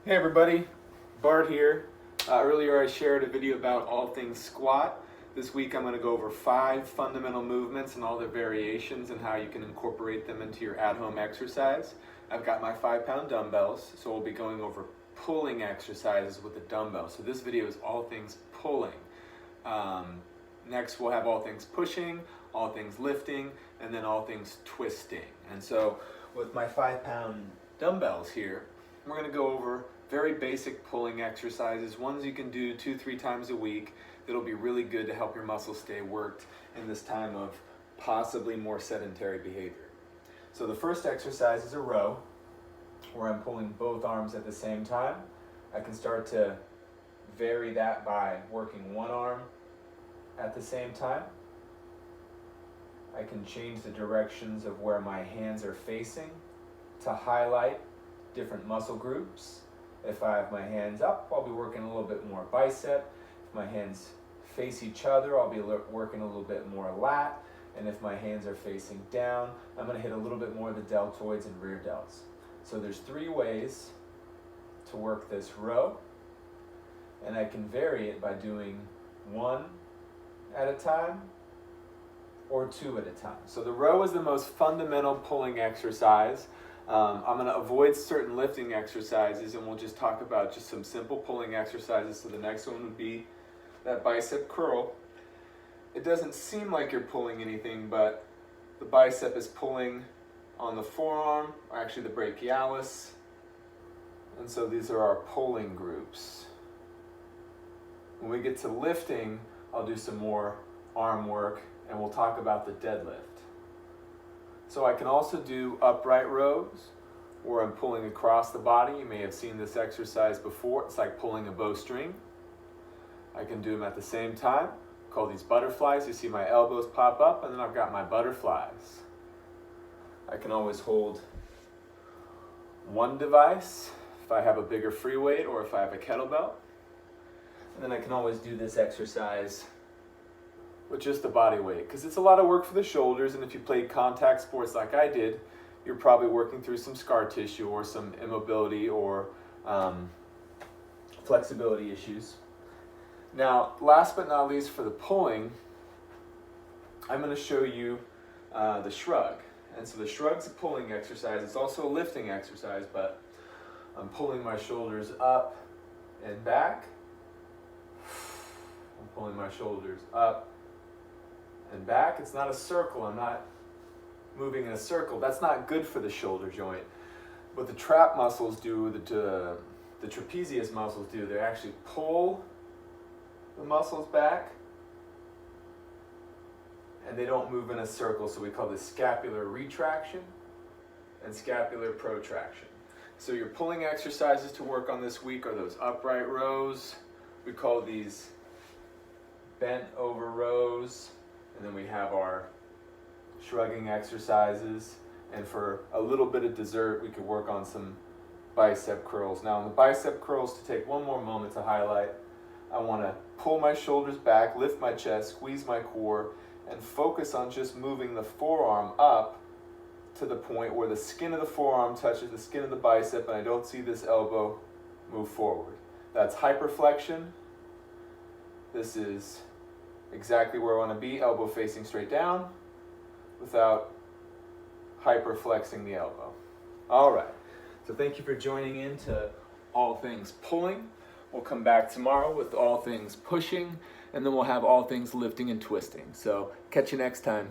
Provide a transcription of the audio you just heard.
Hey everybody, Bart here. Earlier I shared a video about all things squat. This week I'm going to go over 5 fundamental movements and all their variations and how you can incorporate them into your at-home exercise. I've got my 5-pound dumbbells, so we'll be going over pulling exercises with the dumbbell. So this video is all things pulling. Next we'll have all things pushing, all things lifting, and then all things twisting. And so with my 5-pound dumbbells here, we're going to go over very basic pulling exercises, ones you can do 2-3 times a week that'll be really good to help your muscles stay worked in this time of possibly more sedentary behavior. So the first exercise is a row, where I'm pulling both arms at the same time. I can start to vary that by working one arm at the same time. I can change the directions of where my hands are facing to highlight different muscle groups. If I have my hands up, I'll be working a little bit more bicep. If my hands face each other, I'll be working a little bit more lat. And if my hands are facing down, I'm going to hit a little bit more of the deltoids and rear delts. So there's 3 ways to work this row, and I can vary it by doing 1 at a time or 2 at a time. So the row is the most fundamental pulling exercise. I'm going to avoid certain lifting exercises, and we'll just talk about just some simple pulling exercises. So the next one would be that bicep curl. It doesn't seem like you're pulling anything, but the bicep is pulling on the forearm, or actually the brachialis. And so these are our pulling groups. When we get to lifting, I'll do some more arm work, and we'll talk about the deadlift. So I can also do upright rows, where I'm pulling across the body. You may have seen this exercise before. It's like pulling a bowstring. I can do them at the same time. Call these butterflies. You see my elbows pop up, and then I've got my butterflies. I can always hold one device if I have a bigger free weight or if I have a kettlebell. And then I can always do this exercise with just the body weight, because it's a lot of work for the shoulders, and if you played contact sports like I did, you're probably working through some scar tissue or some immobility or flexibility issues. Now, last but not least for the pulling, I'm going to show you the shrug. And so the shrug's a pulling exercise. It's also a lifting exercise, but I'm pulling my shoulders up and back. I'm pulling my shoulders up and back. It's not a circle. I'm not moving in a circle. That's not good for the shoulder joint. What the trap muscles do, the trapezius muscles do, they actually pull the muscles back, and they don't move in a circle. So we call this scapular retraction and scapular protraction. So your pulling exercises to work on this week are those upright rows. We call these bent over rows. And then we have our shrugging exercises. And for a little bit of dessert, we could work on some bicep curls. Now, in the bicep curls, to take one more moment to highlight, I want to pull my shoulders back, lift my chest, squeeze my core, and focus on just moving the forearm up to the point where the skin of the forearm touches the skin of the bicep, and I don't see this elbow move forward. That's hyperflexion. This is exactly where I want to be, elbow facing straight down without hyperflexing the elbow. All right, so thank you for joining in to all things pulling. We'll come back tomorrow with all things pushing, and then we'll have all things lifting and twisting. So catch you next time.